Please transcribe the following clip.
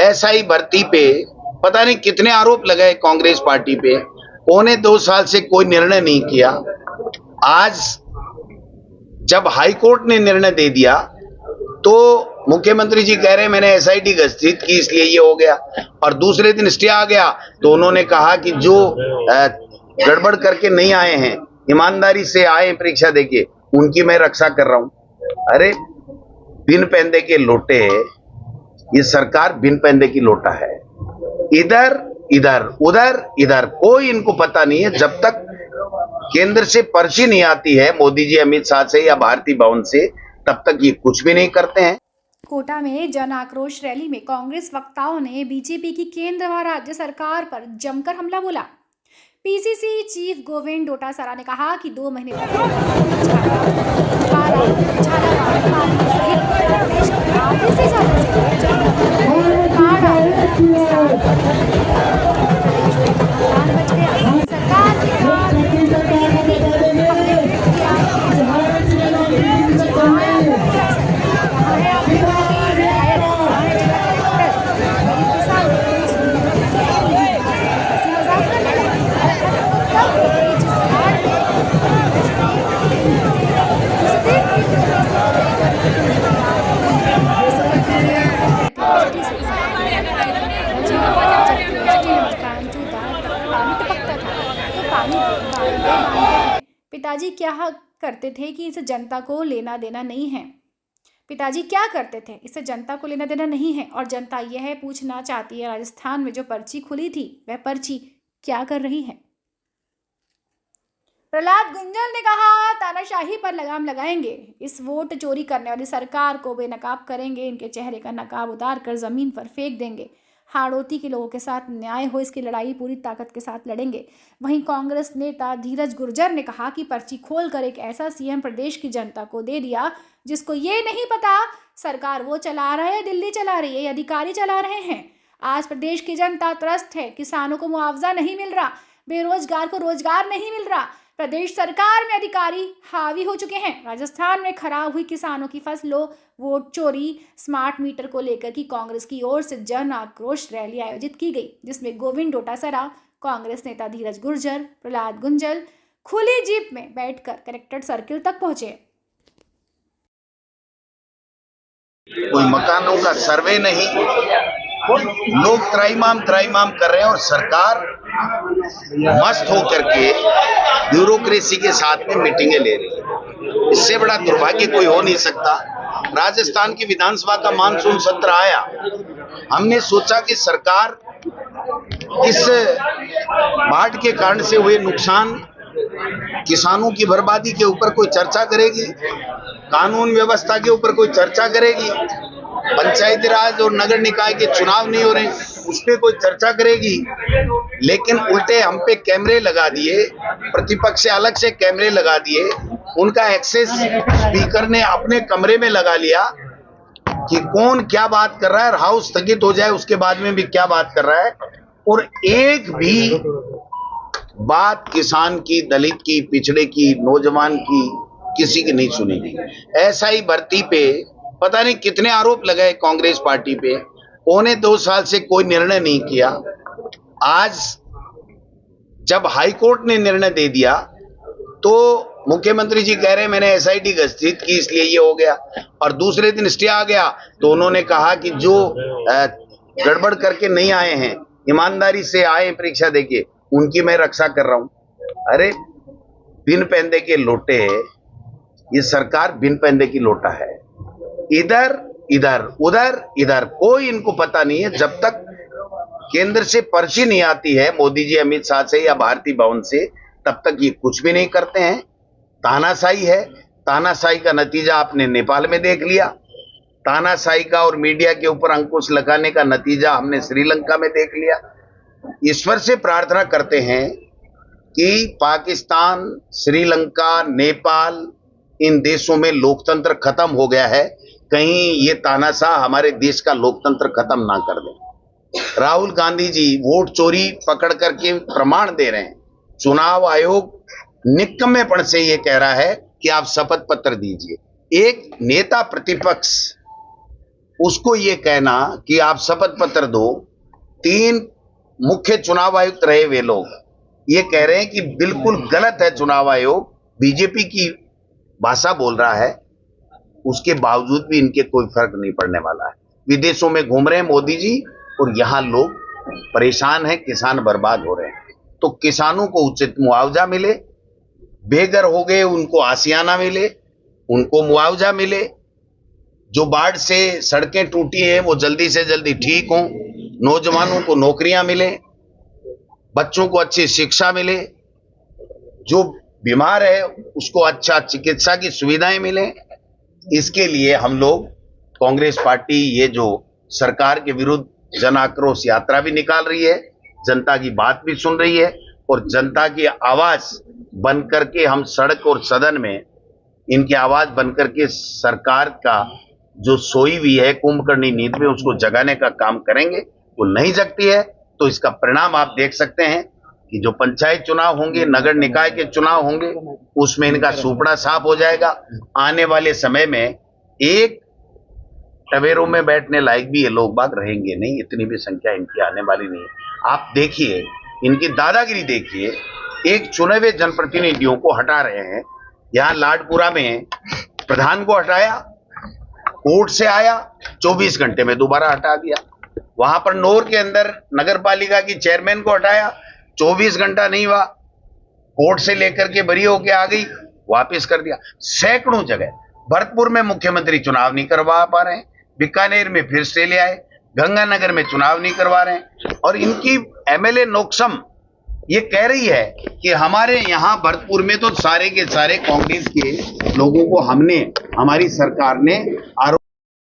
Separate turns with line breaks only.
SI भर्ती पे पता नहीं कितने आरोप लगाए कांग्रेस पार्टी पे। 1.25 साल से कोई निर्णय नहीं किया। आज जब हाई कोर्ट ने निर्णय दे दिया तो मुख्यमंत्री जी कह रहे हैं मैंने एसआईटी गठित की इसलिए ये हो गया, और दूसरे दिन स्टे आ गया तो उन्होंने कहा कि जो गड़बड़ करके नहीं आए हैं, ईमानदारी से आए परीक्षा देके, उनकी मैं रक्षा कर रहा हूं। अरे बिन पैंदे के लोटे, ये सरकार बिन पैंदे की लोटा है। इधर इधर उधर इधर कोई इनको पता नहीं है। जब तक केंद्र से पर्ची नहीं आती है मोदी जी अमित शाह से या भारतीय भवन से, तब तक ये कुछ भी नहीं करते हैं।
कोटा में जन आक्रोश रैली में कांग्रेस वक्ताओं ने बीजेपी की केंद्र व राज्य सरकार पर जमकर हमला बोला। पीसीसी चीफ गोविंद डोटासरा ने कहा कि 2 महीने पिताजी क्या करते थे कि इसे जनता को लेना देना नहीं है। पिताजी क्या करते थे, इससे जनता को लेना देना नहीं है। और जनता यह पूछना चाहती है राजस्थान में जो पर्ची खुली थी वह पर्ची क्या कर रही है। प्रहलाद गुंजल ने कहा तानाशाही पर लगाम लगाएंगे, इस वोट चोरी करने वाली सरकार को बेनकाब करेंगे, इनके चेहरे का नकाब उतार कर जमीन पर फेंक देंगे। हाड़ौती के लोगों के साथ न्याय हो, इसकी लड़ाई पूरी ताकत के साथ लड़ेंगे। वहीं कांग्रेस नेता धीरज गुर्जर ने कहा कि पर्ची खोलकर एक ऐसा सीएम प्रदेश की जनता को दे दिया जिसको ये नहीं पता सरकार वो चला रहा है, दिल्ली चला रही है या अधिकारी चला रहे हैं। आज प्रदेश की जनता त्रस्त है, किसानों को मुआवजा नहीं मिल रहा, बेरोजगार को रोजगार नहीं मिल रहा, प्रदेश सरकार में अधिकारी हावी हो चुके हैं। राजस्थान में खराब हुई किसानों की फसलों, वोट चोरी, स्मार्ट मीटर को लेकर की कांग्रेस की ओर से जन आक्रोश रैली आयोजित की गई, जिसमें गोविंद डोटासरा, कांग्रेस नेता धीरज गुर्जर, प्रहलाद गुंजल खुली जीप में बैठकर कलेक्ट्रेट सर्किल तक पहुंचे।
कोई मकानों का सर्वे नहीं, लोग त्राईमाम कर रहे हैं और सरकार मस्त होकर के ब्यूरोक्रेसी के साथ में मीटिंगें ले रही है। इससे बड़ा दुर्भाग्य कोई हो नहीं सकता। राजस्थान की विधानसभा का मानसून सत्र आया, हमने सोचा कि सरकार इस बाढ़ के कारण से हुए नुकसान, किसानों की बर्बादी के ऊपर कोई चर्चा करेगी, कानून व्यवस्था के ऊपर कोई चर्चा करेगी, पंचायती राज और नगर निकाय के चुनाव नहीं हो रहे उस पर कोई चर्चा करेगी। लेकिन उल्टे हम पे कैमरे लगा दिए, प्रतिपक्ष से अलग से कैमरे लगा दिए, उनका एक्सेस स्पीकर ने अपने कमरे में लगा लिया कि कौन क्या बात कर रहा है और हाउस स्थगित हो जाए उसके बाद में भी क्या बात कर रहा है। और एक भी बात किसान की, दलित की, पिछड़े की, नौजवान की, किसी की नहीं सुनी गई। एसआई भर्ती पे पता नहीं कितने आरोप लगाए कांग्रेस पार्टी पे। 1.25 साल से कोई निर्णय नहीं किया। आज जब हाई कोर्ट ने निर्णय दे दिया तो मुख्यमंत्री जी कह रहे हैं मैंने एसआईटी गठित की इसलिए ये हो गया, और दूसरे दिन स्टे आ गया तो उन्होंने कहा कि जो गड़बड़ करके नहीं आए हैं, ईमानदारी से आए परीक्षा देके, उनकी मैं रक्षा कर रहा हूं। अरे बिन पैंदे के लोटे, ये सरकार बिन पैंदे की लोटा है। इधर इधर उधर इधर कोई इनको पता नहीं है। जब तक केंद्र से पर्ची नहीं आती है मोदी जी अमित शाह से या भारतीय भवन से, तब तक ये कुछ भी नहीं करते हैं। तानाशाही है, तानाशाही का नतीजा आपने नेपाल में देख लिया, तानाशाही का और मीडिया के ऊपर अंकुश लगाने का नतीजा हमने श्रीलंका में देख लिया। ईश्वर से प्रार्थना करते हैं कि पाकिस्तान, श्रीलंका, नेपाल, इन देशों में लोकतंत्र खत्म हो गया है, कहीं ये तानाशाह हमारे देश का लोकतंत्र खत्म ना कर दे। राहुल गांधी जी वोट चोरी पकड़ करके प्रमाण दे रहे हैं। चुनाव आयोग निकम्मेपन से ये कह रहा है कि आप शपथ पत्र दीजिए। एक नेता प्रतिपक्ष उसको ये कहना कि आप शपथ पत्र दो, 3 मुख्य चुनाव आयुक्त रहे वे लोग ये कह रहे हैं कि बिल्कुल गलत है चुनाव आयोग, बीजेपी की भाषा बोल रहा है, उसके बावजूद भी इनके कोई फर्क नहीं पड़ने वाला है। विदेशों में घूम रहे हैं मोदी जी और यहां लोग परेशान हैं, किसान बर्बाद हो रहे हैं। तो किसानों को उचित मुआवजा मिले, बेघर हो गए उनको आशियाना मिले, उनको मुआवजा मिले, जो बाढ़ से सड़कें टूटी हैं वो जल्दी से जल्दी ठीक हों, नौजवानों को नौकरियां मिले, बच्चों को अच्छी शिक्षा मिले, जो बीमार है उसको अच्छा चिकित्सा की सुविधाएं मिले। इसके लिए हम लोग कांग्रेस पार्टी ये जो सरकार के विरुद्ध जन आक्रोश यात्रा भी निकाल रही है, जनता की बात भी सुन रही है और जनता की आवाज बन करके हम सड़क और सदन में इनकी आवाज बन करके सरकार का जो सोई हुई है कुंभकर्णी नींद में उसको जगाने का काम करेंगे। वो नहीं जगती है तो इसका परिणाम आप देख सकते हैं कि जो पंचायत चुनाव होंगे, नगर निकाय के चुनाव होंगे, उसमें इनका सुपड़ा साफ हो जाएगा। आने वाले समय में एक टवेरों में बैठने लायक भी ये लोग बाग रहेंगे नहीं, इतनी भी संख्या इनकी आने वाली नहीं है। आप देखिए इनकी दादागिरी देखिए, एक चुने हुए जनप्रतिनिधियों को हटा रहे हैं। यहां लाडपुरा में प्रधान को हटाया, कोर्ट से आया, 24 घंटे में दोबारा हटा दिया। वहां पर नोर के अंदर नगर पालिका की चेयरमैन को हटाया, 24 घंटा नहीं हुआ, कोर्ट से लेकर के बरी होके आ गई, वापस कर दिया। सैकड़ों जगह भरतपुर में मुख्यमंत्री चुनाव नहीं करवा पा रहे हैं, बीकानेर में फिर से ले आए, गंगानगर में चुनाव नहीं करवा रहे हैं। और इनकी एमएलए नोक्सम ये कह रही है कि हमारे यहाँ भरतपुर में तो सारे के सारे कांग्रेस के लोगों को हमारी सरकार ने आरोप